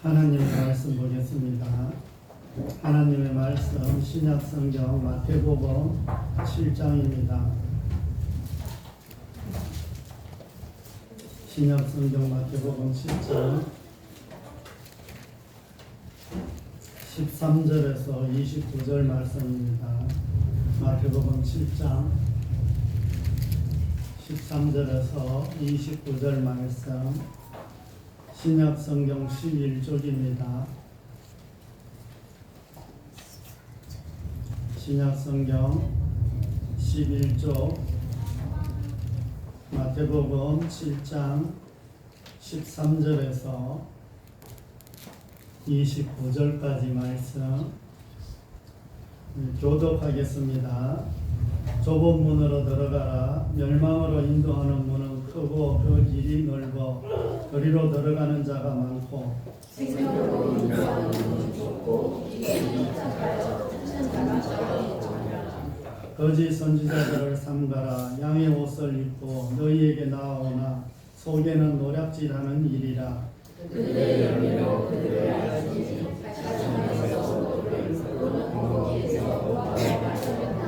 하나님의 말씀 보겠습니다. 하나님의 말씀 신약성경 마태복음 7장입니다. 신약성경 마태복음 7장 13절에서 29절 말씀입니다. 마태복음 7장 13절에서 29절 말씀 신약성경 11쪽입니다. 신약성경 11쪽 마태복음 7장 13절에서 29절까지 말씀 교독하겠습니다. 좁은 문으로 들어가라. 멸망으로 인도하는 문은 크고 그 길이 넓어 그리로 들어가는 자가 많고 생명으로 인도하는 문은 좁고 길이 작아져 찾는 자가 적으니라. 거짓 선지자들을 삼가라. 양의 옷을 입고 너희에게 나아오나 속에는 노략질하는 일이라. 그들의 열매로 그들을 알지니 가정에서 너를 또는 거기에서 노하게 발전했나.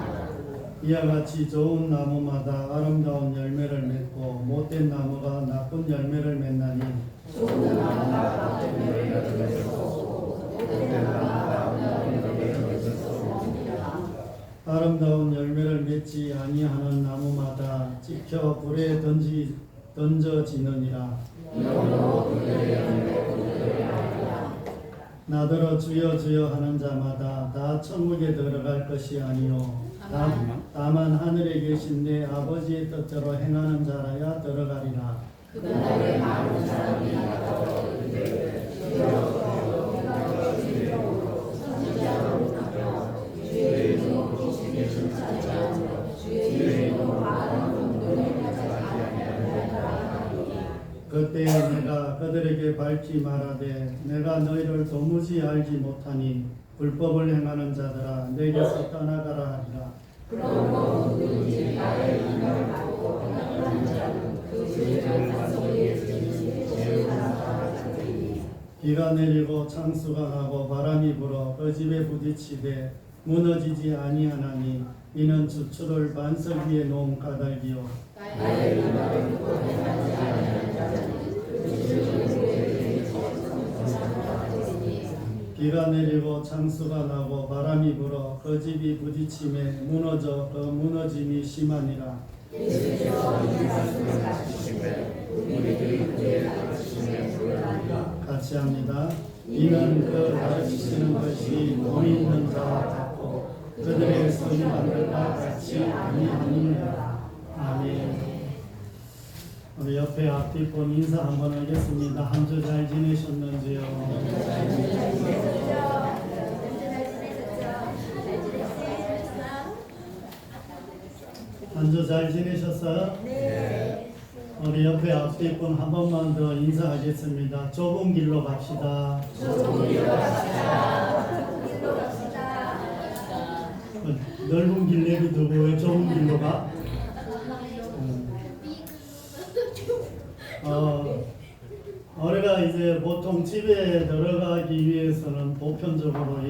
이와 같이 좋은 나무마다 아름다운 열매를 맺고 못된 나무가 나쁜 열매를 맺나니 좋은 나무가 열매를 맺을 수 없고 못된 나무가 열매를 맺을 수 없느니라. 아름다운 열매를 맺지 아니하는 나무마다 찍혀 불에 던져지느니라. 이러므로 그들의 열매로 그들을 알리라. 나더러 주여 주여 하는 자마다 다 천국에 들어갈 것이 아니요 다만 하늘에 계신 내 아버지의 뜻대로 행하는 자라야 들어가리라. 그날에 많은 사람이 나더러 그들을 주여 주여 주여 선지자로 부르며 주의 이름으로 주의 칭찬하며 주의 이름으로 많은 분들을 가져가지 아니하리라 하니. 그때에 내가 그들에게 밝히 말하되 내가 너희를 도무지 알지 못하니 불법을 행하는 자들아 내게서 떠나가라 하리라. 그러므로 누구든지 나의 이름을 받고 행하는 자는 그 죄를 반성에 지니 죄를 사하리니. 비가 내리고 창수가 나고 바람이 불어 그 집에 부딪히되 무너지지 아니하나니 이는 주추를 반석 위에 놓은 까닭이요 나의 이름을 듣고 행하지 아니하는 자는 그 죄를 비가 내리고 창수가 나고 바람이 불어 그 집이 부딪힘에 무너져 그 무너짐이 심하니라. 예수께서 이 말씀을 가르치시되 우리들이 그의 가르치심에 불안하리라. 같이 합니다. 이는 그 가르치시는 것이 몸이 있는 자와 같고 그들의 손이 만들과 같이 아니하니라. 아멘. 우리 옆에 앞뒷분 인사 한번 하겠습니다. 한 주 잘 지내셨는지요? 한 주 잘 지내셨어요? 네. 우리 옆에 앞뒷분 한 번만 더 인사하겠습니다. 좁은 길로 갑시다. 좁은 길로 갑시다. 좁은 길로 갑시다. 넓은 길 내비두고 왜 좁은 길로 가? 우리가 이제 보통 집에 들어가기 위해서는 보편적으로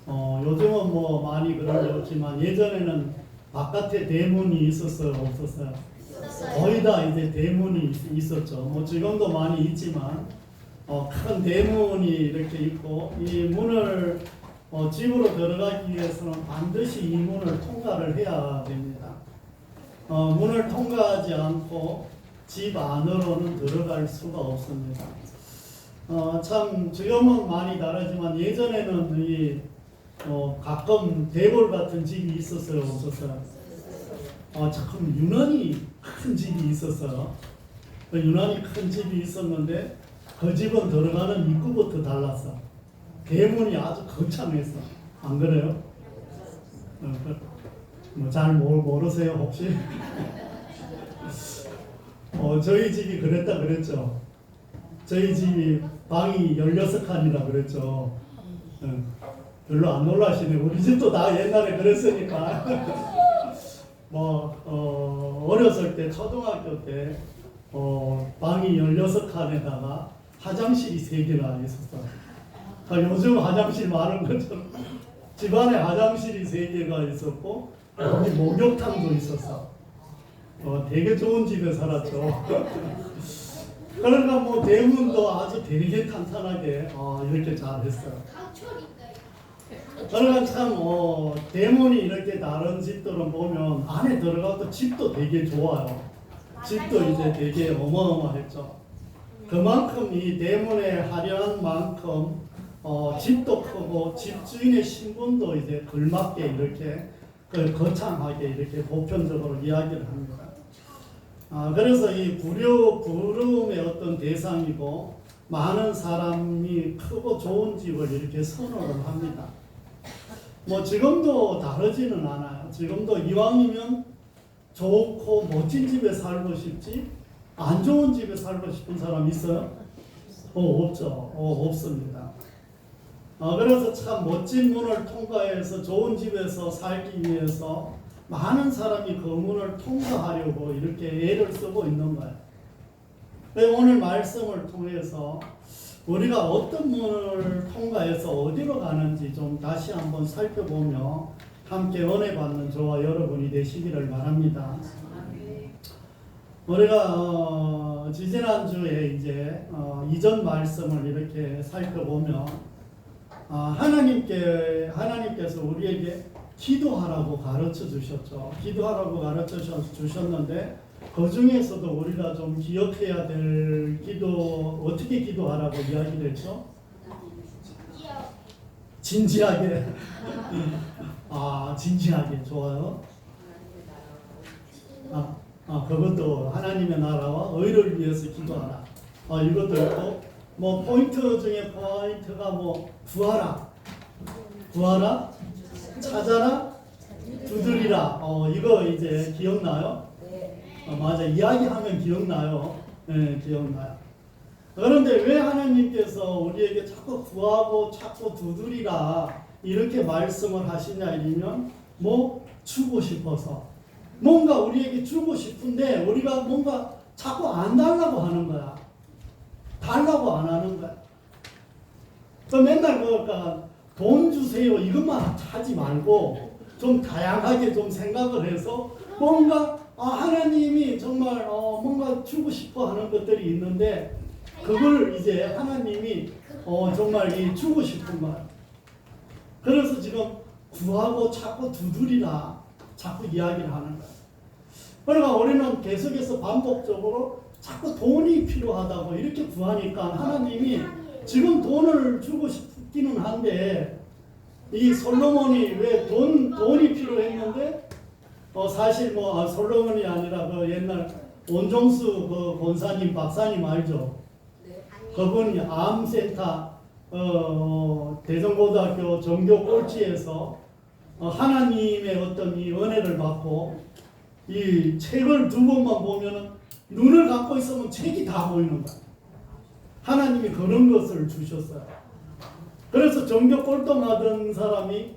요즘은 뭐 많이 그런 게 없지만 예전에는 바깥에 대문이 있었어요, 없었어요? 거의 다 이제 대문이 있었죠. 뭐 지금도 많이 있지만 큰 대문이 이렇게 있고 이 문을 집으로 들어가기 위해서는 반드시 이 문을 통과를 해야 됩니다. 문을 통과하지 않고 집 안으로는 들어갈 수가 없습니다. 참 지금은 많이 다르지만 예전에는 가끔 대궐 같은 집이 있었어요, 없었어요? 참 유난히 큰 집이 있었어요. 유난히 큰 집이 있었는데 그 집은 들어가는 입구부터 달랐어. 대문이 아주 거창했어. 안 그래요? 잘 모르세요 혹시? 저희 집이 그랬다 그랬죠. 저희 집이 방이 16칸이라 그랬죠. 별로 안 놀라시네. 우리 집도 다 옛날에 그랬으니까. 어렸을 때 초등학교 때 방이 16칸에다가 화장실이 3개나 있었어. 요즘 화장실 많은 것처럼 집안에 화장실이 3개가 있었고 거기 목욕탕도 있었어. 되게 좋은 집에 살았죠. 그러니까 뭐 대문도 아주 되게 탄탄하게 이렇게 잘 했어요. 그러니까 참 대문이 이렇게 다른 집들은 보면 안에 들어가도 집도 되게 좋아요. 집도 이제 되게 어마어마했죠. 그만큼 이 대문의 화려한 만큼 집도 크고 집주인의 신분도 이제 걸맞게 이렇게 거창하게 이렇게 보편적으로 이야기를 합니다. 그래서 이 부러움의 어떤 대상이고 많은 사람이 크고 좋은 집을 이렇게 선호를 합니다. 뭐 지금도 다르지는 않아요. 지금도 이왕이면 좋고 멋진 집에 살고 싶지 안 좋은 집에 살고 싶은 사람 있어요? 없죠. 없습니다. 그래서 참 멋진 문을 통과해서 좋은 집에서 살기 위해서 많은 사람이 그 문을 통과하려고 이렇게 애를 쓰고 있는 거예요. 오늘 말씀을 통해서 우리가 어떤 문을 통과해서 어디로 가는지 좀 다시 한번 살펴보며 함께 은혜 받는 저와 여러분이 되시기를 바랍니다. 우리가 지지난주에 이제 이전 말씀을 이렇게 살펴보면 하나님께서 우리에게 기도하라고 가르쳐 주셨죠. 기도하라고 가르쳐 주셨는데 그 중에서도 우리가 좀 기억해야 될 어떻게 기도하라고 이야기를 했죠? 진지하게. 진지하게 좋아요. 그것도 하나님의 나라와 의를 위해서 기도하라. 이것도 있고 뭐 포인트 중에 포인트가 뭐 구하라, 찾아라, 두드리라. 이거 이제 기억나요? 맞아. 이야기하면 기억나요. 네, 기억나요. 그런데 왜 하나님께서 우리에게 자꾸 구하고 찾고 두드리라 이렇게 말씀을 하시냐 이러면 뭐 주고 싶어서 뭔가 우리에게 주고 싶은데 우리가 뭔가 자꾸 안 달라고 하는 거야. 달라고 안 하는 거야. 또 맨날 그러니까 돈 주세요 이것만 하지 말고 좀 다양하게 좀 생각을 해서 뭔가 하나님이 정말 뭔가 주고 싶어 하는 것들이 있는데 그걸 이제 하나님이 정말 주고 싶은 거야. 그래서 지금 구하고 찾고 두드리라 자꾸 이야기를 하는 거야. 그러니까 우리는 계속해서 반복적으로 자꾸 돈이 필요하다고 이렇게 구하니까 하나님이 지금 돈을 주고 싶기는 한데 이 솔로몬이 왜 돈이 필요했는데 사실 뭐 솔로몬이 아니라 그 옛날 원종수 그 권사님 박사님 알죠? 그분이 암센터 대전고등학교 정교 꼴찌에서 하나님의 어떤 이 은혜를 받고 이 책을 2번만 보면은 눈을 감고 있으면 책이 다 보이는 거야. 하나님이 그런 것을 주셨어요. 그래서 정교 꼴등하던 사람이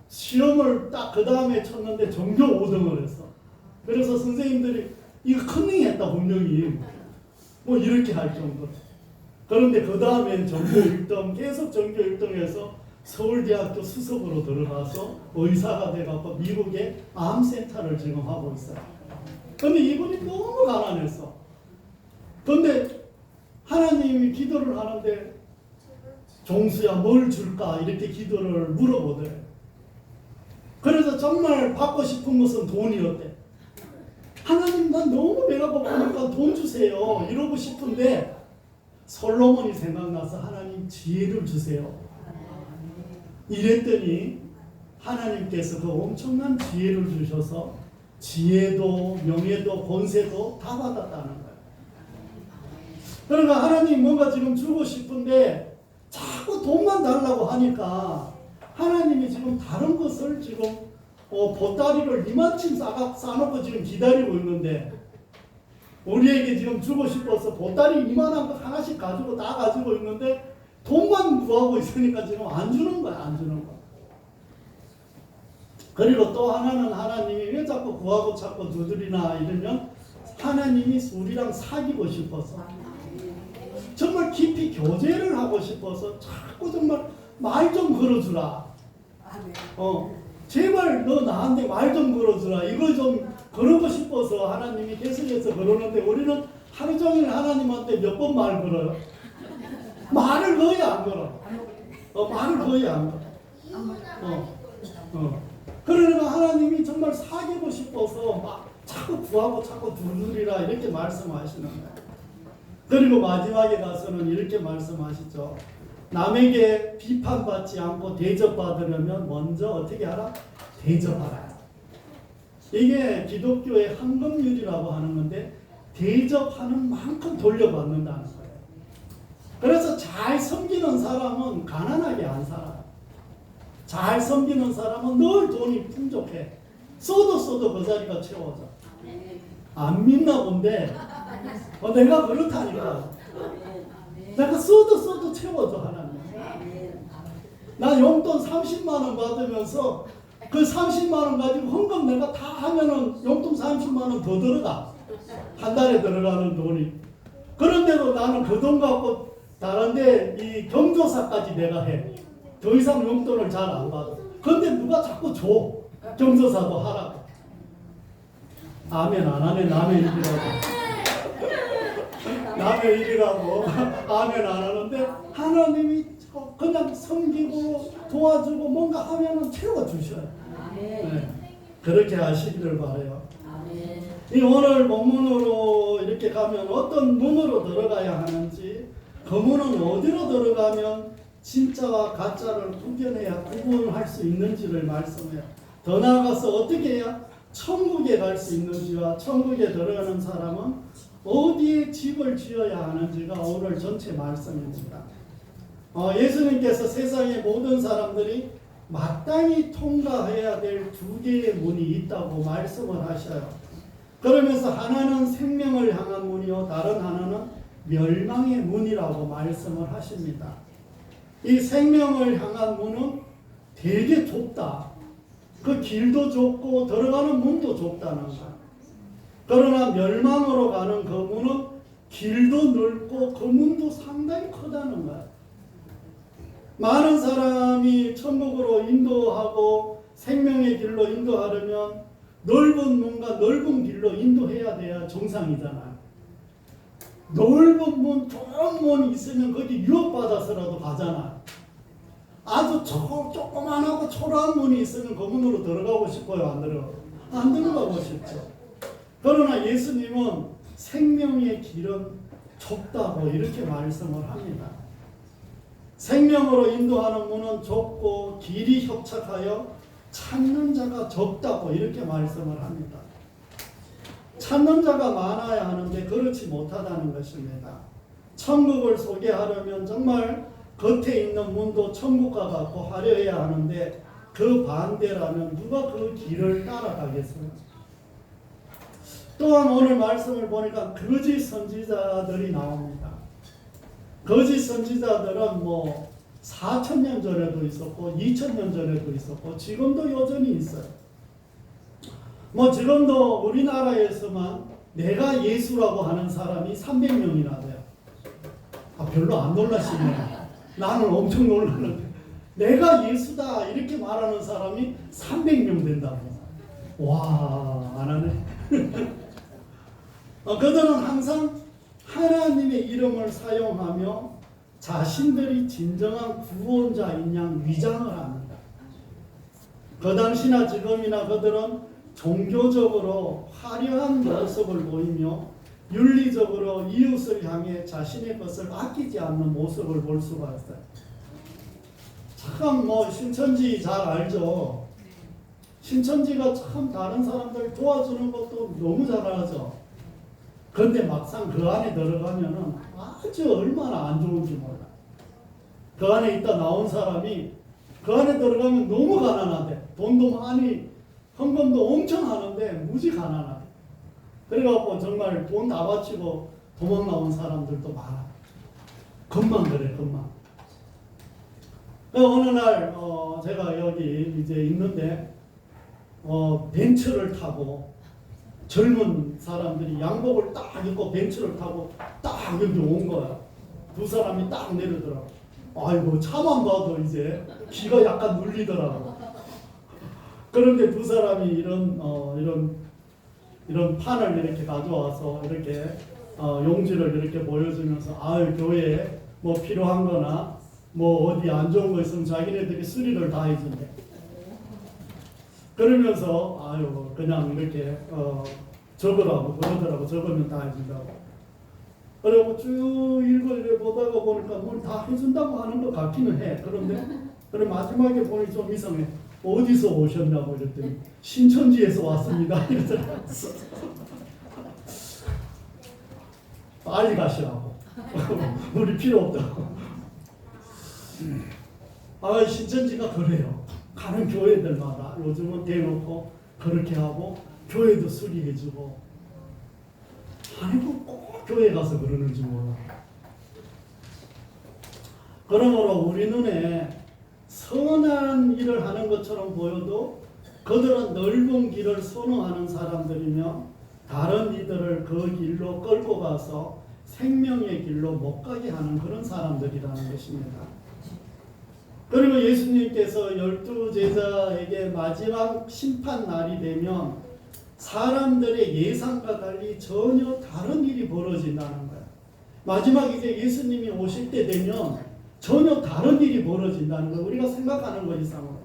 시험을 딱 그 다음에 쳤는데 정교 5등을 했어. 그래서 선생님들이 이거 컨닝했다 분명히 뭐 이렇게 할 정도로. 그런데 그 다음엔 정교 1등 계속 정교 1등해서 서울대학교 수석으로 들어가서 의사가 돼갖고 미국의 암센터를 지금 하고 있어요. 근데 이분이 너무 가난했어. 근데 하나님이 기도를 하는데 종수야 뭘 줄까 이렇게 기도를 물어보더래. 그래서 정말 받고 싶은 것은 돈이었대. 하나님 난 너무 배가 고프니까 돈 주세요 이러고 싶은데 솔로몬이 생각나서 하나님 지혜를 주세요 이랬더니 하나님께서 그 엄청난 지혜를 주셔서 지혜도 명예도 권세도 다 받았다는 거예요. 그러니까 하나님 뭔가 지금 주고 싶은데 자꾸 돈만 달라고 하니까 하나님이 지금 다른 것을 지금 보따리를 이만큼 싸놓고 지금 기다리고 있는데 우리에게 지금 주고 싶어서 보따리 이만한 거 하나씩 가지고 다 가지고 있는데 돈만 구하고 있으니까 지금 안 주는 거야. 안 주는 거야. 그리고 또 하나는 하나님이 왜 자꾸 구하고 찾고 두드리나 이러면 하나님이 우리랑 사귀고 싶어서 정말 깊이 교제를 하고 싶어서 자꾸 정말 말 좀 걸어주라. 제발 너 나한테 말 좀 걸어주라. 이걸 좀 걸고 싶어서 하나님이 계속해서 그러는데 우리는 하루 종일 하나님한테 몇 번 말 걸어요? 말을 거의 안 걸어. 말을 거의 안 걸어. 그러니까 하나님이 정말 사귀고 싶어서 막 자꾸 구하고 자꾸 두드리라 이렇게 말씀하시는 거예요. 그리고 마지막에 가서는 이렇게 말씀하시죠. 남에게 비판받지 않고 대접받으려면 먼저 어떻게 하라? 대접하라. 이게 기독교의 황금률이라고 하는 건데 대접하는 만큼 돌려받는다는 거예요. 그래서 잘 섬기는 사람은 가난하게 안 살아요. 잘 섬기는 사람은 늘 돈이 풍족해. 써도 그 자리가 채워져. 안 믿나 본데 내가 그렇다니까. 내가 써도 채워줘 하나님. 나 용돈 30만 원 받으면서 그 30만 원 가지고 헌금 내가 다 하면은 용돈 30만 원 더 들어가. 한 달에 들어가는 돈이. 그런데도 나는 그 돈 갖고 다른데 이 경조사까지 내가 해. 더 이상 용돈을 잘 안 받아. 근데 누가 자꾸 줘. 경조사도 하라고. 아멘 안 하네. 남의 일이라고. 남의 일이라고 아멘 안 하는데 하나님이 그냥 섬기고 도와주고 뭔가 하면은 채워주셔요. 네. 그렇게 하시기를 바라요. 이 오늘 본문으로 이렇게 가면 어떤 문으로 들어가야 하는지 그 문은 어디로 들어가면 진짜와 가짜를 구분할 수 있는지를 말씀해요. 더 나아가서 어떻게 해야 천국에 갈 수 있는지와 천국에 들어가는 사람은 어디에 집을 지어야 하는지가 오늘 전체 말씀입니다. 예수님께서 세상의 모든 사람들이 마땅히 통과해야 될 두 개의 문이 있다고 말씀을 하셔요. 그러면서 하나는 생명을 향한 문이요 다른 하나는 멸망의 문이라고 말씀을 하십니다. 이 생명을 향한 문은 되게 좁다. 그 길도 좁고 들어가는 문도 좁다는 거야. 그러나 멸망으로 가는 그 문은 길도 넓고 그 문도 상당히 크다는 거야. 많은 사람이 천국으로 인도하고 생명의 길로 인도하려면 넓은 문과 넓은 길로 인도해야 돼야 정상이잖아. 넓은 문, 좋은 문이 있으면 거기 유혹받아서라도 가잖아. 아주 조그만하고 초라한 문이 있으면 그 문으로 들어가고 싶어요? 안 들어가고 싶죠. 그러나 예수님은 생명의 길은 좁다고 이렇게 말씀을 합니다. 생명으로 인도하는 문은 좁고 길이 협착하여 찾는 자가 적다고 이렇게 말씀을 합니다. 찾는 자가 많아야 하는데 그렇지 못하다는 것입니다. 천국을 소개하려면 정말 겉에 있는 문도 천국과 같고 화려해야 하는데 그 반대라면 누가 그 길을 따라가겠어요? 또한 오늘 말씀을 보니까 거짓 선지자들이 나옵니다. 거짓 선지자들은 4,000년 전에도 있었고 2,000년 전에도 있었고 지금도 여전히 있어요. 지금도 우리나라에서만 내가 예수라고 하는 사람이 300명이나 돼요. 별로 안 놀라시네요. 나는 엄청 놀라는데 내가 예수다 이렇게 말하는 사람이 300명 된다고. 와, 안 하네. 그들은 항상 하나님의 이름을 사용하며 자신들이 진정한 구원자인 양 위장을 합니다. 그 당시나 지금이나 그들은 종교적으로 화려한 모습을 보이며 윤리적으로 이웃을 향해 자신의 것을 아끼지 않는 모습을 볼 수가 있어요. 참 신천지 잘 알죠. 신천지가 참 다른 사람들 도와주는 것도 너무 잘하죠. 그런데 막상 그 안에 들어가면은 아주 얼마나 안 좋은지 몰라. 그 안에 있다 나온 사람이 그 안에 들어가면 너무 가난하대. 돈도 많이 헌금도 엄청 하는데 무지 가난하대. 그래갖고 정말 돈 다 바치고 도망 나온 사람들도 많아. 금방 그래, 금방. 어느 날 제가 여기 이제 있는데 벤츠를 타고 젊은 사람들이 양복을 딱 입고 벤츠를 타고 딱 여기 온 거야. 두 사람이 딱 내리더라고. 아이고 차만 봐도 이제 귀가 약간 눌리더라고. 그런데 두 사람이 이런 판을 이렇게 가져와서 이렇게 용지를 이렇게 보여주면서 아유 교회에 뭐 필요한 거나 뭐 어디 안 좋은 거 있으면 자기네들이 수리를 다 해준대. 그러면서 아유 그냥 이렇게 적으라고 그러더라고. 적으면 다 해준다고. 그리고 쭉 읽어보다가 보니까 뭘 다 해준다고 하는 것 같기는 해. 그런데 마지막에 보니 좀 이상해. 어디서 오셨냐고 이랬더니 신천지에서 왔습니다. 이러더라고. 빨리 가시라고. 우리 필요 없다고. 신천지가 그래요. 가는 교회들마다 요즘은 대놓고 그렇게 하고 교회도 수리해주고. 아니고 꼭 교회 가서 그러는지 몰라. 그러므로 우리 눈에 선한 일을 하는 것처럼 보여도 그들은 넓은 길을 선호하는 사람들이며 다른 이들을 그 길로 끌고 가서 생명의 길로 못 가게 하는 그런 사람들이라는 것입니다. 그리고 예수님께서 12제자에게 마지막 심판 날이 되면 사람들의 예상과 달리 전혀 다른 일이 벌어진다는 거예요. 마지막 이제 예수님이 오실 때 되면 전혀 다른 일이 벌어진다는 거. 우리가 생각하는 것 이상으로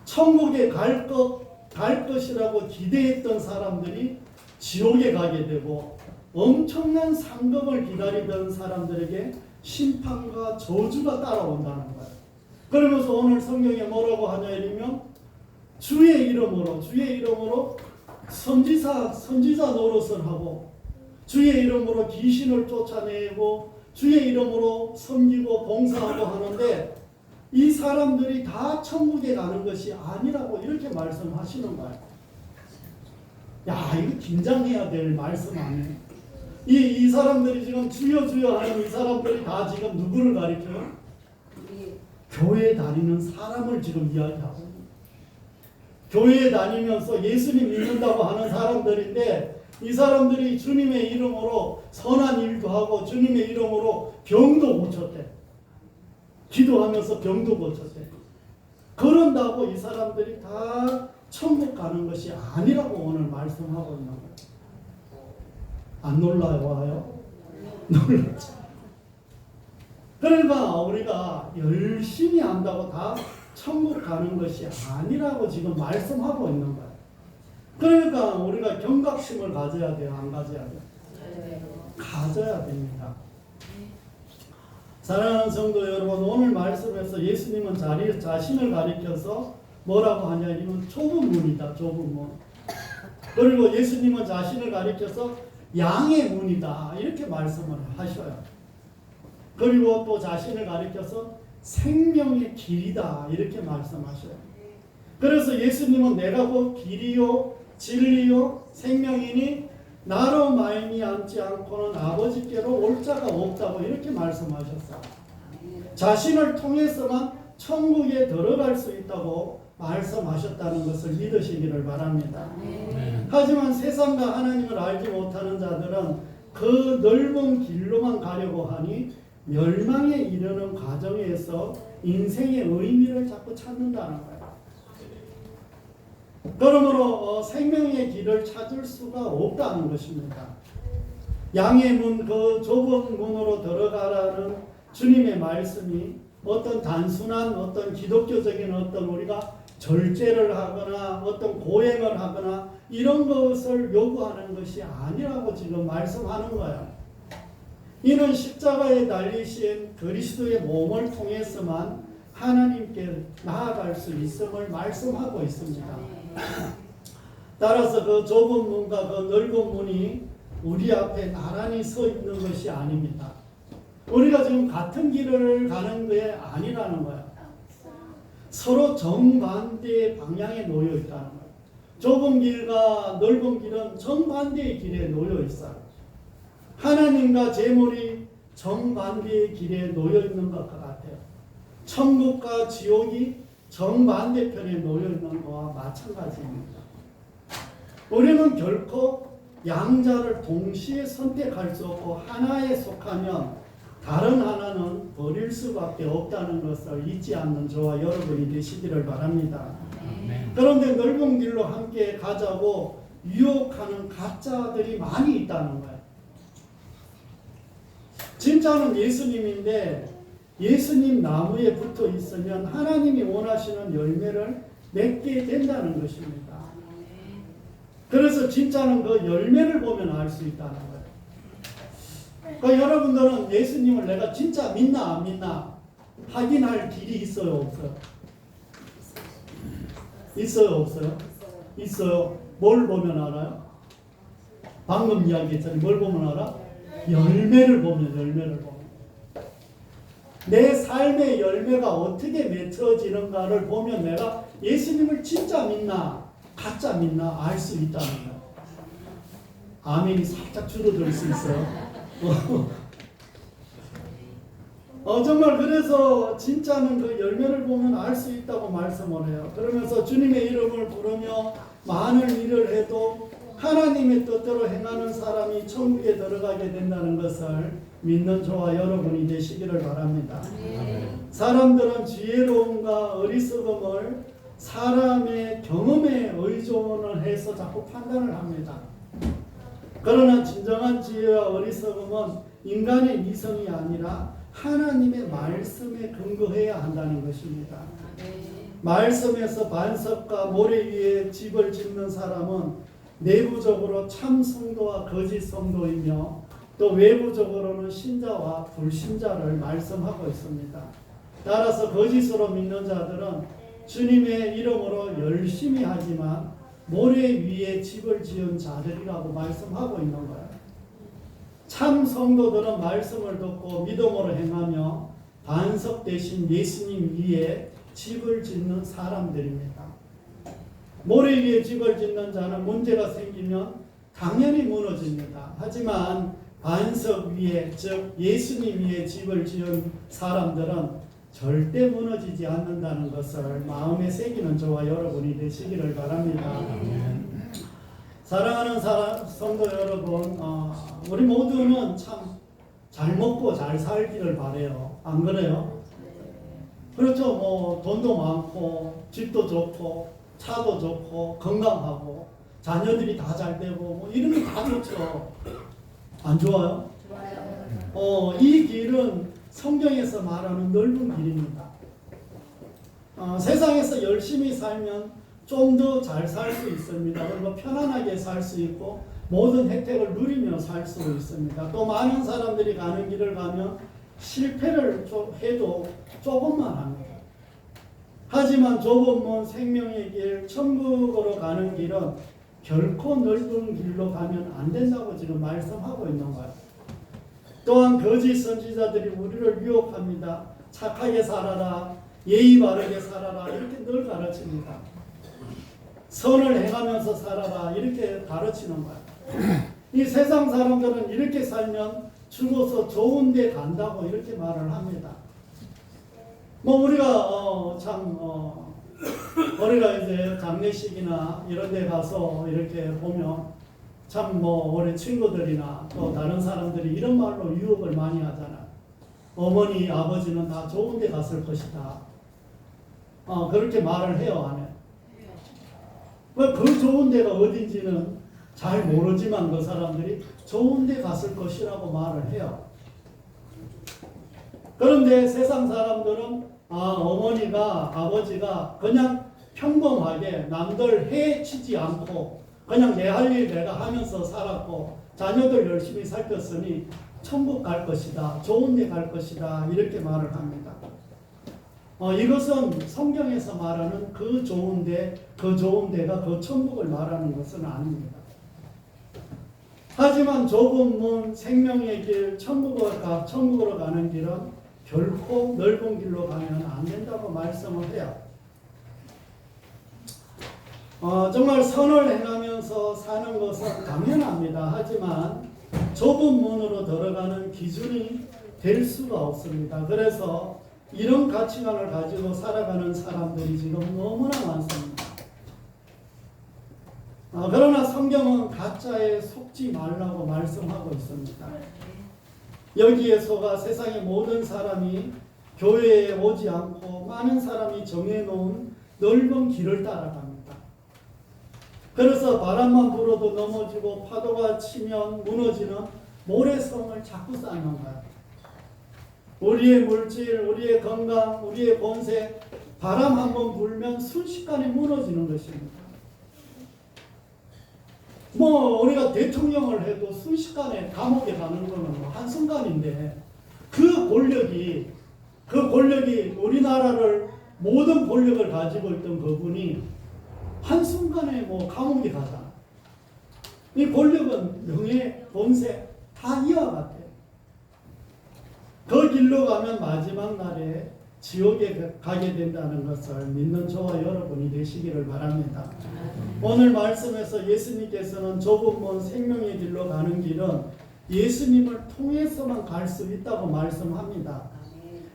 천국에 갈 것이라고 기대했던 사람들이 지옥에 가게 되고 엄청난 상급을 기다리던 사람들에게 심판과 저주가 따라온다는 거예요. 그러면서 오늘 성경에 뭐라고 하냐 이러면 주의 이름으로 선지자 노릇을 하고 주의 이름으로 귀신을 쫓아내고 주의 이름으로 섬기고 봉사하고 하는데 이 사람들이 다 천국에 가는 것이 아니라고 이렇게 말씀하시는 거예요. 야, 이거 긴장해야 될 말씀 아니에요? 이 사람들이 지금 주여 주여 하는 이 사람들이 다 지금 누구를 가리켜요? 교회에 다니는 사람을 지금 이야기하고 있는 거예요. 교회에 다니면서 예수님 믿는다고 하는 사람들인데 이 사람들이 주님의 이름으로 선한 일도 하고 주님의 이름으로 병도 고쳤대. 기도하면서 병도 고쳤대. 그런다고 이 사람들이 다 천국 가는 것이 아니라고 오늘 말씀하고 있는 거예요. 안 놀라워요? 놀랐죠. 그러니까 우리가 열심히 한다고 다 천국 가는 것이 아니라고 지금 말씀하고 있는 거예요. 그러니까 우리가 경각심을 가져야 돼요? 안 가져야 돼요? 가져야 됩니다. 사랑하는 성도 여러분, 오늘 말씀에서 예수님은 자신을 가리켜서 뭐라고 하냐 이면 좁은 문이다. 좁은 문. 그리고 예수님은 자신을 가리켜서 양의 문이다. 이렇게 말씀을 하셔요. 그리고 또 자신을 가리켜서 생명의 길이다. 이렇게 말씀하셔요. 그래서 예수님은 내가 곧 길이요 진리요 생명이니 나로 말미암지 않고는 아버지께로 올 자가 없다고 이렇게 말씀하셨어요. 자신을 통해서만 천국에 들어갈 수 있다고 말씀하셨다는 것을 믿으시기를 바랍니다. 하지만 세상과 하나님을 알지 못하는 자들은 그 넓은 길로만 가려고 하니 멸망에 이르는 과정에서 인생의 의미를 자꾸 찾는다는 거예요. 그러므로 생명의 길을 찾을 수가 없다는 것입니다. 양의 문, 그 좁은 문으로 들어가라는 주님의 말씀이 어떤 단순한 어떤 기독교적인 어떤 우리가 절제를 하거나 어떤 고행을 하거나 이런 것을 요구하는 것이 아니라고 지금 말씀하는 거예요. 이는 십자가에 달리신 그리스도의 몸을 통해서만 하나님께 나아갈 수 있음을 말씀하고 있습니다. 따라서 그 좁은 문과 그 넓은 문이 우리 앞에 나란히 서 있는 것이 아닙니다. 우리가 지금 같은 길을 가는 게 아니라는 거예요. 서로 정반대의 방향에 놓여 있다는 거예요. 좁은 길과 넓은 길은 정반대의 길에 놓여 있어요. 하나님과 재물이 정반대의 길에 놓여 있는 것 같아요. 천국과 지옥이 정반대편에 놓여 있는 것과 마찬가지입니다. 우리는 결코 양자를 동시에 선택할 수 없고 하나에 속하면 다른 하나는 버릴 수밖에 없다는 것을 잊지 않는 저와 여러분이 되시기를 바랍니다. 그런데 넓은 길로 함께 가자고 유혹하는 가짜들이 많이 있다는 거예요. 진짜는 예수님인데 예수님 나무에 붙어 있으면 하나님이 원하시는 열매를 맺게 된다는 것입니다. 그래서 진짜는 그 열매를 보면 알 수 있다는 거예요. 그러니까 여러분들은 예수님을 내가 진짜 믿나 안 믿나 확인할 길이 있어요, 없어요? 있어요, 없어요? 있어요. 뭘 보면 알아요? 방금 이야기했잖아요. 뭘 보면 알아? 열매를 보면, 열매를 보면. 내 삶의 열매가 어떻게 맺혀지는가를 보면 내가 예수님을 진짜 믿나 가짜 믿나 알 수 있다는 거예요. 아멘이 살짝 줄어들 수 있어요. 정말 그래서 진짜는 그 열매를 보면 알 수 있다고 말씀을 해요. 그러면서 주님의 이름을 부르며 많은 일을 해도 하나님의 뜻대로 행하는 사람이 천국에 들어가게 된다는 것을 믿는 저와 여러분이 되시기를 바랍니다. 사람들은 지혜로움과 어리석음을 사람의 경험에 의존을 해서 자꾸 판단을 합니다. 그러나 진정한 지혜와 어리석음은 인간의 이성이 아니라 하나님의 말씀에 근거해야 한다는 것입니다. 말씀에서 반석과 모래 위에 집을 짓는 사람은 내부적으로 참 성도와 거짓 성도이며 또 외부적으로는 신자와 불신자를 말씀하고 있습니다. 따라서 거짓으로 믿는 자들은 주님의 이름으로 열심히 하지만 모래 위에 집을 지은 자들이라고 말씀하고 있는 거예요. 참 성도들은 말씀을 듣고 믿음으로 행하며 반석 대신 예수님 위에 집을 짓는 사람들입니다. 모래 위에 집을 짓는 자는 문제가 생기면 당연히 무너집니다. 하지만 반석 위에, 즉 예수님 위에 집을 지은 사람들은 절대 무너지지 않는다는 것을 마음에 새기는 저와 여러분이 되시기를 바랍니다. 사랑하는 성도 여러분, 우리 모두는 참 잘 먹고 잘 살기를 바라요. 안 그래요? 그렇죠. 뭐 돈도 많고 집도 좋고 차도 좋고 건강하고 자녀들이 다 잘 되고 뭐 이런 게 다 좋죠. 안 좋아요? 좋아요. 이 길은 성경에서 말하는 넓은 길입니다. 세상에서 열심히 살면 좀 더 잘 살 수 있습니다. 그리고 편안하게 살 수 있고 모든 혜택을 누리며 살 수 있습니다. 또 많은 사람들이 가는 길을 가면 실패를 해도 조금만 합니다. 하지만 좁은 문 생명의 길, 천국으로 가는 길은 결코 넓은 길로 가면 안 된다고 지금 말씀하고 있는 거예요. 또한 거짓 선지자들이 우리를 유혹합니다. 착하게 살아라, 예의 바르게 살아라 이렇게 늘 가르칩니다. 선을 행하면서 살아라 이렇게 가르치는 거예요. 이 세상 사람들은 이렇게 살면 죽어서 좋은 데 간다고 이렇게 말을 합니다. 뭐 우리가 우리가 이제 장례식이나 이런 데 가서 이렇게 보면 참 뭐 우리 친구들이나 또 다른 사람들이 이런 말로 유혹을 많이 하잖아. 어머니, 아버지는 다 좋은 데 갔을 것이다. 그렇게 말을 해요, 안 해요? 그 좋은 데가 어딘지는 잘 모르지만 그 사람들이 좋은 데 갔을 것이라고 말을 해요. 그런데 세상 사람들은 어머니가, 아버지가 그냥 평범하게 남들 해치지 않고 그냥 내 할 일 내가 하면서 살았고 자녀들 열심히 살폈으니 천국 갈 것이다. 좋은 데 갈 것이다. 이렇게 말을 합니다. 이것은 성경에서 말하는 그 좋은 데가 그 천국을 말하는 것은 아닙니다. 하지만 좁은 문, 생명의 길, 천국으로 가는 길은 결코 넓은 길로 가면 안 된다고 말씀을 해요. 정말 선을 행하면서 사는 것은 당연합니다. 하지만 좁은 문으로 들어가는 기준이 될 수가 없습니다. 그래서 이런 가치관을 가지고 살아가는 사람들이 지금 너무나 많습니다. 그러나 성경은 가짜에 속지 말라고 말씀하고 있습니다. 여기에 속아 세상의 모든 사람이 교회에 오지 않고 많은 사람이 정해놓은 넓은 길을 따라갑니다. 그래서 바람만 불어도 넘어지고 파도가 치면 무너지는 모래성을 자꾸 쌓는 거예요. 우리의 물질, 우리의 건강, 우리의 권세, 바람 한번 불면 순식간에 무너지는 것입니다. 우리가 대통령을 해도 순식간에 감옥에 가는 거는 한순간인데 그 권력이 우리나라를 모든 권력을 가지고 있던 그분이 한순간에 감옥에 가잖아. 이 권력은 명예, 권세 다 이와 같아요. 그 길로 가면 마지막 날에 지옥에 가게 된다는 것을 믿는 저와 여러분이 되시기를 바랍니다. 오늘 말씀에서 예수님께서는 좁은 문 생명의 길로 가는 길은 예수님을 통해서만 갈 수 있다고 말씀합니다.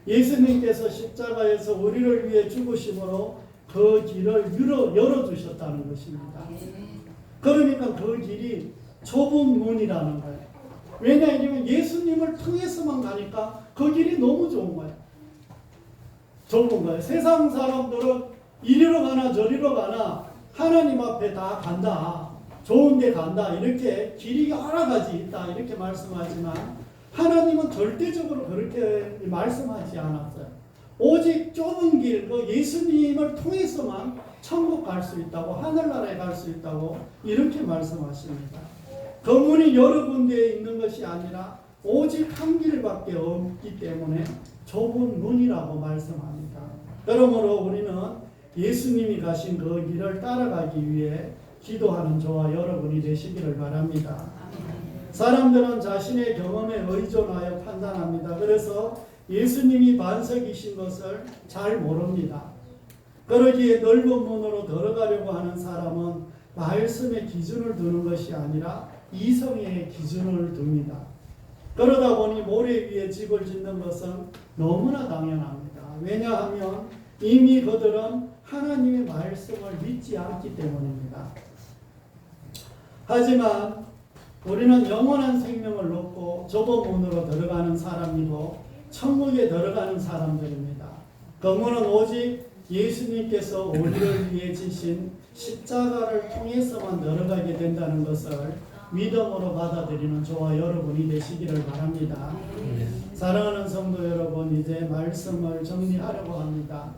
예수님께서 십자가에서 우리를 위해 죽으심으로 그 길을 열어주셨다는 것입니다. 그러니까 그 길이 좁은 문이라는 거예요. 왜냐하면 예수님을 통해서만 가니까 그 길이 너무 좋은 거예요. 좁은 거예요. 세상 사람들은 이리로 가나 저리로 가나 하나님 앞에 다 간다. 좋은 데 간다. 이렇게 길이 여러 가지 있다. 이렇게 말씀하지만 하나님은 절대적으로 그렇게 말씀하지 않았어요. 오직 좁은 길, 그 예수님을 통해서만 천국 갈 수 있다고, 하늘나라에 갈 수 있다고 이렇게 말씀하십니다. 그 문이 여러 군데에 있는 것이 아니라 오직 한 길밖에 없기 때문에 좁은 문이라고 말씀합니다. 그러므로 우리는 예수님이 가신 그 길을 따라가기 위해 기도하는 저와 여러분이 되시기를 바랍니다. 사람들은 자신의 경험에 의존하여 판단합니다. 그래서 예수님이 반석이신 것을 잘 모릅니다. 그러기에 넓은 문으로 들어가려고 하는 사람은 말씀의 기준을 두는 것이 아니라 이성의 기준을 둡니다. 그러다 보니 모래 위에 집을 짓는 것은 너무나 당연합니다. 왜냐하면 이미 그들은 하나님의 말씀을 믿지 않기 때문입니다. 하지만 우리는 영원한 생명을 놓고 좁은 문으로 들어가는 사람이고 천국에 들어가는 사람들입니다. 그 문은 오직 예수님께서 우리를 위해 지신 십자가를 통해서만 들어가게 된다는 것을 믿음으로 받아들이는 저와 여러분이 되시기를 바랍니다. 사랑하는 성도 여러분, 이제 말씀을 정리하려고 합니다.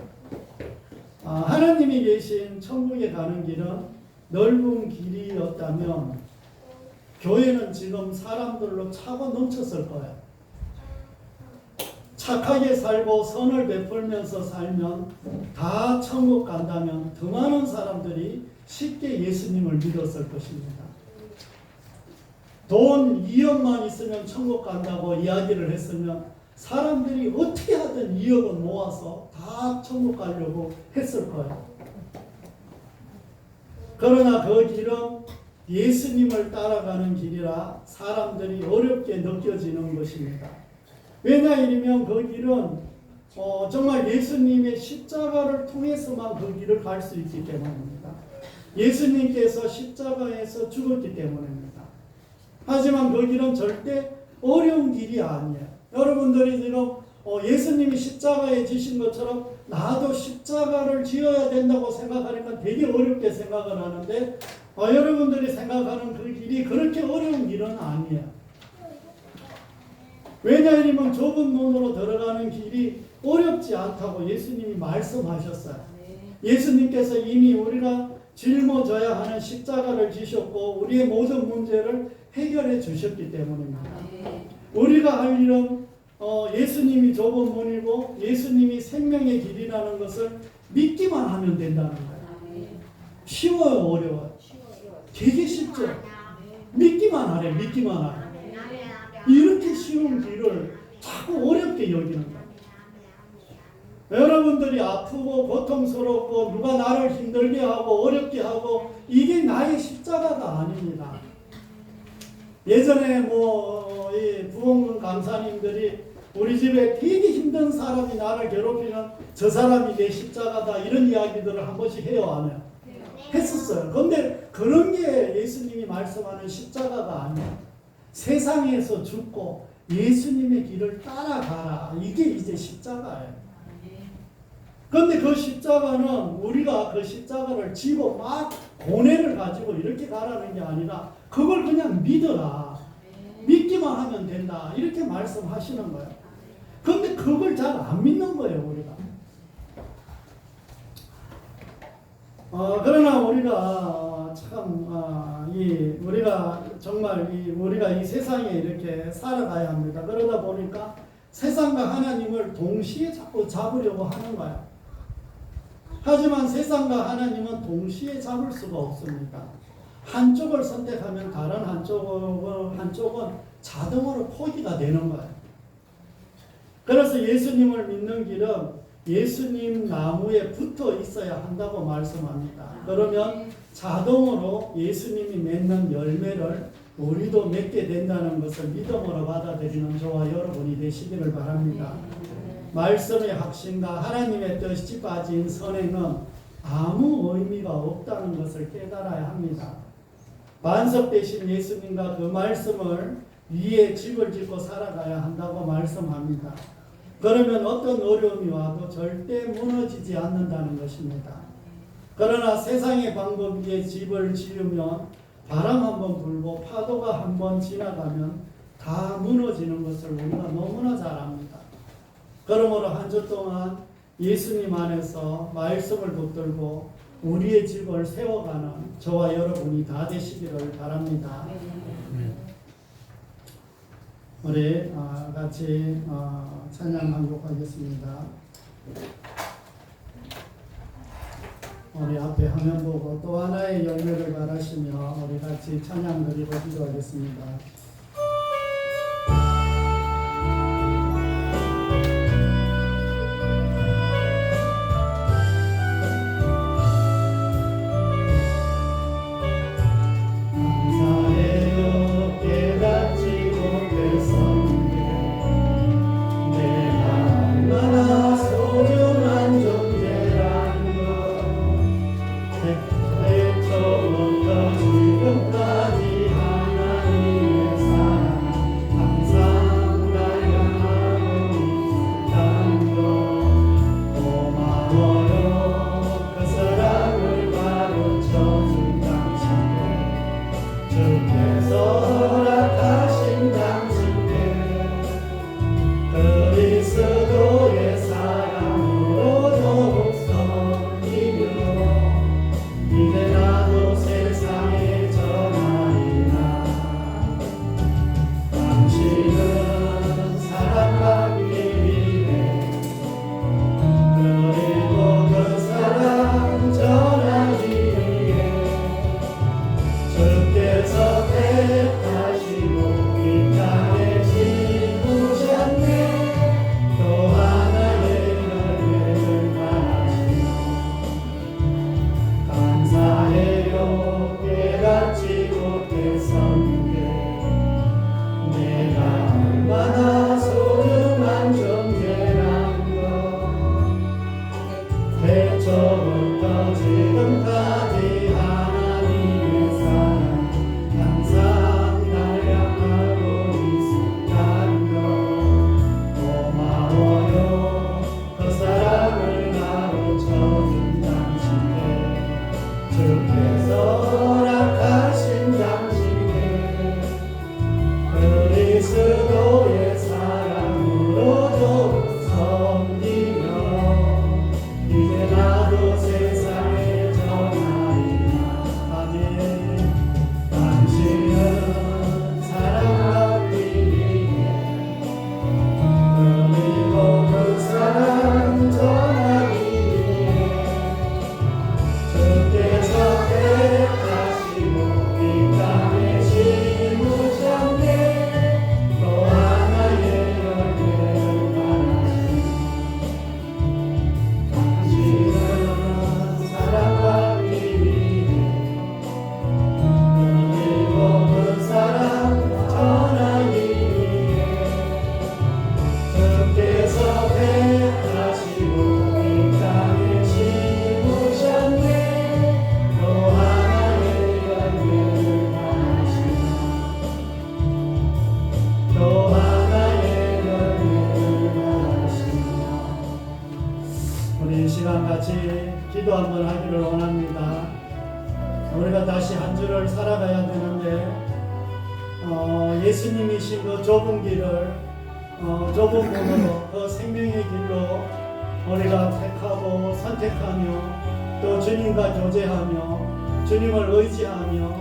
하나님이 계신 천국에 가는 길은 넓은 길이었다면 교회는 지금 사람들로 차고 넘쳤을 거예요. 착하게 살고 선을 베풀면서 살면 다 천국 간다면 더 많은 사람들이 쉽게 예수님을 믿었을 것입니다. 돈 2억만 있으면 천국 간다고 이야기를 했으면 사람들이 어떻게 하든 2억은 모아서 다 천국 가려고 했을 거예요. 그러나 그 길은 예수님을 따라가는 길이라 사람들이 어렵게 느껴지는 것입니다. 왜냐하면 그 길은 정말 예수님의 십자가를 통해서만 그 길을 갈 수 있기 때문입니다. 예수님께서 십자가에서 죽었기 때문입니다. 하지만 그 길은 절대 어려운 길이 아니에요. 여러분들이 지금 예수님이 십자가에 지신 것처럼 나도 십자가를 지어야 된다고 생각하니까 되게 어렵게 생각을 하는데 여러분들이 생각하는 그 길이 그렇게 어려운 길은 아니에요. 왜냐하면 좁은 문으로 들어가는 길이 어렵지 않다고 예수님이 말씀하셨어요. 예수님께서 이미 우리가 짊어져야 하는 십자가를 지셨고 우리의 모든 문제를 해결해 주셨기 때문입니다. 우리가 할 일은 예수님이 좁은 문이고 예수님이 생명의 길이라는 것을 믿기만 하면 된다는 거예요. 쉬워요, 어려워요? 되게 쉽죠? 믿기만 하래, 믿기만 하래. 이렇게 쉬운 길을 자꾸 어렵게 여기는 거예요. 여러분들이 아프고 고통스럽고 누가 나를 힘들게 하고 어렵게 하고 이게 나의 십자가가 아닙니다. 예전에 이 부흥 강사님들이 우리 집에 되게 힘든 사람이 나를 괴롭히는 저 사람이 내 십자가다 이런 이야기들을 한 번씩 해요, 안 해요? 했었어요. 그런데 그런 게 예수님이 말씀하는 십자가가 아니에요. 세상에서 죽고 예수님의 길을 따라가라. 이게 이제 십자가예요. 그런데 그 십자가는 우리가 그 십자가를 지고 막 고뇌를 가지고 이렇게 가라는 게 아니라 그걸 그냥 믿어라. 믿기만 하면 된다. 이렇게 말씀하시는 거예요. 그런데 그걸 잘 안 믿는 거예요, 우리가. 그러나 우리가 우리가 정말 우리가 이 세상에 이렇게 살아가야 합니다. 그러다 보니까 세상과 하나님을 동시에 자꾸 잡으려고 하는 거예요. 하지만 세상과 하나님은 동시에 잡을 수가 없습니다. 한쪽을 선택하면 다른 한쪽은 자동으로 포기가 되는 거예요. 그래서 예수님을 믿는 길은 예수님 나무에 붙어 있어야 한다고 말씀합니다. 그러면 자동으로 예수님이 맺는 열매를 우리도 맺게 된다는 것을 믿음으로 받아들이는 저와 여러분이 되시기를 바랍니다. 말씀의 확신과 하나님의 뜻이 빠진 선행은 아무 의미가 없다는 것을 깨달아야 합니다. 반석 되신 예수님과 그 말씀을 위에 집을 짓고 살아가야 한다고 말씀합니다. 그러면 어떤 어려움이 와도 절대 무너지지 않는다는 것입니다. 그러나 세상의 방법 위에 집을 지으면 바람 한번 불고 파도가 한번 지나가면 다 무너지는 것을 우리가 너무나 잘 압니다. 그러므로 한 주 동안 예수님 안에서 말씀을 붙들고 우리의 집을 세워가는 저와 여러분이 다 되시기를 바랍니다. 우리 같이 찬양 한곡하겠습니다. 우리 앞에 화면 보고 또 하나의 열매를 바라시며 우리 같이 찬양 드리고 기도하겠습니다. 지금까지 하나님의 기도 한번 하기를 원합니다. 우리가 다시 한 주를 살아가야 되는데 예수님이신 그 좁은 길을 좁은 문으로 그 생명의 길로 우리가 택하고 선택하며 또 주님과 교제하며 주님을 의지하며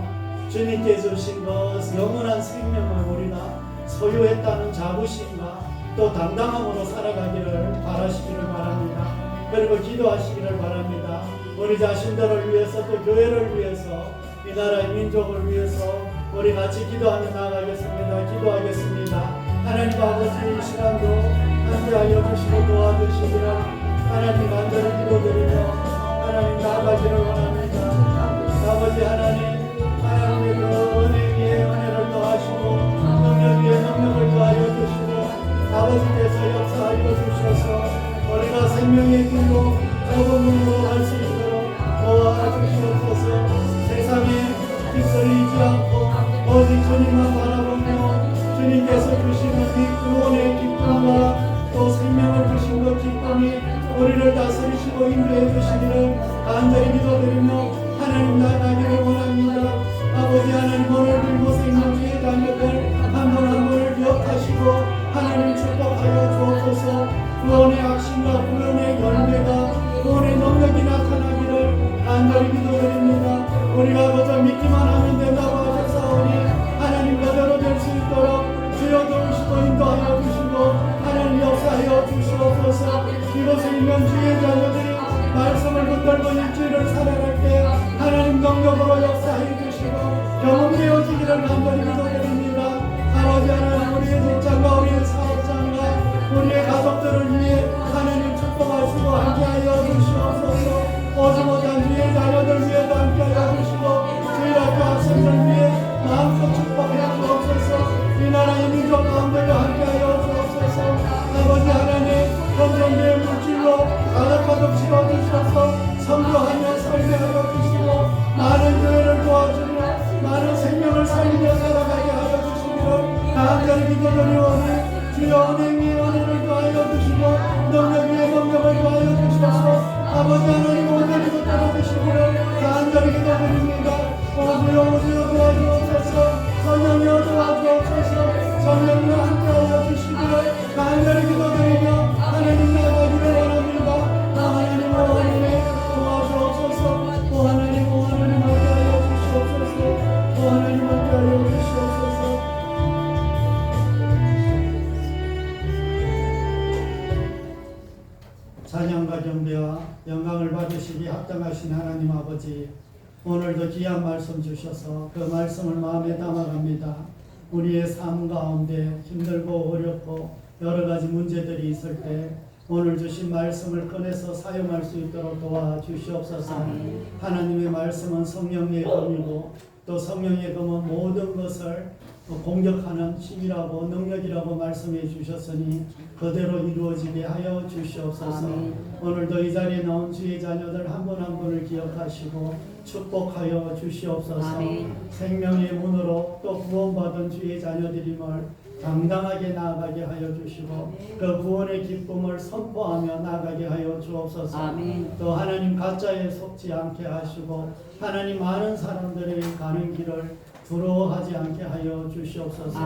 주님께 주신 그 영원한 생명을 우리가 소유했다는 자부심과 또 당당함으로 살아가기를 바라시기를 바랍니다. 그리고 기도하시기를 바랍니다. 우리 자신들을 위해서 또 교회를 위해서 이 나라의 민족을 위해서 우리 같이 기도하며 나아가겠습니다. 기도하겠습니다. 하나님 아버지 이 시간도 함께하여 주시고 도와주시기를 하나님 간절히 기도드리며 하나님 나아가기를 원합니다. 아버지 하나님의 그 은혜 위에 은혜를 더하시고 능력 위에 능력을 더하여 주시고 아버지께서 역사하여 주셔서 우리가 생명의 길로 좁은 문으로 갈 수 있도록 도와주시옵소서. 세상에 휩쓸리지 않고 오직 주님만 바라보며 주님께서 주시는 이 구원의 기쁨과 또 생명을 주신 그 기쁨이 우리를 다스리시고 인도해 주시기를 간절히 기도드리며 하나님 나가기를 원합니다. 아버지 하나님 오늘도 이곳에 있는 주의 자녀들 한 분 한 분을 기억하시고 하나님 축복하여 주옵소서. 구원의 확신과 구원의 열매가 구원의 능력이 나타나기를 간절히 기도드립니다. 우리가 그저 믿기만 하면 된다고 하셨사오니 하나님 그대로 될 수 있도록 주여 도우시고 인도하여 주시고 하나님 역사하여 주시옵소서. 이곳에 있는 주의 자녀들이 말씀을 붙들고 일주일을 살아갈 때 하나님 능력으로 역사해 주시고 경험되어지기를 간절히 기도드립니다. 아버지 하나님 우리의 직장과 우리의 사업장과 우리의 가족들을 위해 하나님 축복하시고 함께하여 주시옵소서. 오지 못한 주의 자녀들 위해도 함께하여 주시고 주의 학교 학생들 위해 마음껏 축복해 주옵소서. 이 나라의 민족 가운데도 함께하여 주옵소서. 아버지 하나님 건전대의 물질로 가득가득 채워주셔서 선교하며 설계하여 주시고 많은 교회를 도와주며 많은 생명을 살리며 살아가게 하여 주시기를 간절히 기도드리오니 주여 은혜 위에 은혜를 더하여 주시고 능력 위에 능력을 더하여 주셔서 아버지 하나님 온전히 붙들어 주시기를 간절히 기도드립니다. 오주여 도와주옵소서. 성령이여 도와주옵소서. 성령이여 함께하여 주시기를 간절히 기도드리며 하나님 나가기를 원합니다. 하나님 하나님의 도와주옵소서. 또 하나님 함께하여 주시옵소서. 또 하나님 함께하여 주시옵소서. 찬양과 경배와 영광을 받으시기 합당하신 하나님 아버지, 오늘도 귀한 말씀 주셔서 그 말씀을 마음에 담아갑니다. 우리의 삶 가운데 힘들고 어렵고 여러 가지 문제들이 있을 때 오늘 주신 말씀을 꺼내서 사용할 수 있도록 도와주시옵소서. 하나님의 말씀은 성령의 검이고 또 성령의 검은 모든 것을 공격하는 힘이라고 능력이라고 말씀해 주셨으니 그대로 이루어지게 하여 주시옵소서. 오늘도 이 자리에 나온 주의 자녀들 한 분 한 분을 기억하시고 축복하여 주시옵소서. 생명의 문으로 또 구원받은 주의 자녀들임을 당당하게 나아가게 하여 주시고 그 구원의 기쁨을 선포하며 나아가게 하여 주옵소서. 또 하나님 가짜에 속지 않게 하시고 하나님 많은 사람들이 가는 길을 두려워하지 않게 하여 주시옵소서.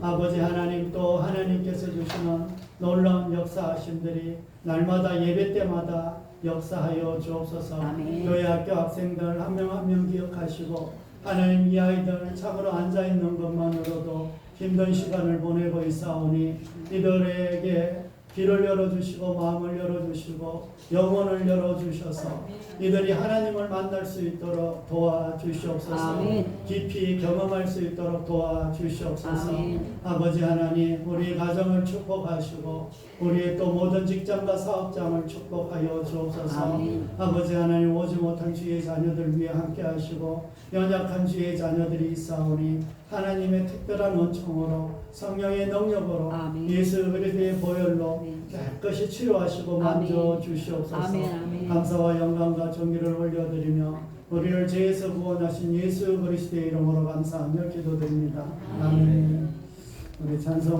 아버지 하나님 또 하나님께서 주시는 놀라운 역사하심들이 날마다 예배 때마다 역사하여 주옵소서. 교회 학교 학생들 한 명 한 명 기억하시고 하나님 이 아이들 참으로 앉아있는 것만으로도 힘든 시간을 보내고 있사오니 이들에게 귀를 열어주시고 마음을 열어주시고 영혼을 열어주셔서 이들이 하나님을 만날 수 있도록 도와주시옵소서. 깊이 경험할 수 있도록 도와주시옵소서. 아버지 하나님 우리 가정을 축복하시고 우리의 또 모든 직장과 사업장을 축복하여 주옵소서. 아버지 하나님 오지 못한 주의 자녀들 위해 함께 하시고 연약한 주의 자녀들이 있사오니 하나님의 특별한 은총으로 성령의 능력으로 예수 그리스도의 보혈로 깨끗이 치료하시고 만져주시옵소서. 감사와 영광과 존귀를 올려드리며 우리를 죄에서 구원하신 예수 그리스도의 이름으로 감사하며 기도드립니다. 아멘. 우리 찬송